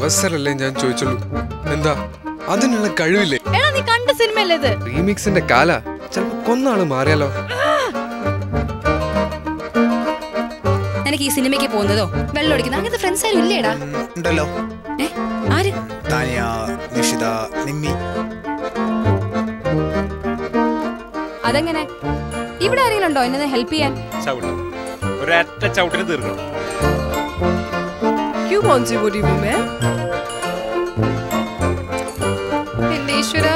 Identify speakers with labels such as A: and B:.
A: അവസരമല്ലേ ഞാൻ ചോദിച്ചുള്ളൂ. എന്താ അതിനുള്ള കഴിവില്ലേ?
B: നീ കണ്ട സിനിമയല്ലേ ഇത്?
A: റീമിക്സിന്റെ കാല ചിലപ്പോ കൊന്നാള് മാറിയാലോ.
B: എനിക്ക് ഈ സിനിമയ്ക്ക് പോകുന്നതോ വെള്ളം ഒടിക്കുന്ന അങ്ങനത്തെ ഫ്രണ്ട്സ് ആരും ഇല്ലേടാ?
C: ഉണ്ടല്ലോ.
B: ആര്?
C: താനിയ, നിഷിത, നിമ്മി.
B: അതെങ്ങനെ? ഇവിടെ ആരെങ്കിലും ഉണ്ടോ എന്നെ ഹെൽപ്പ് ചെയ്യാൻ?
D: ഒരൊറ്റ ചവിട്ടിന് തീർക്കണം.
B: എന്റെ ഈശ്വരാ.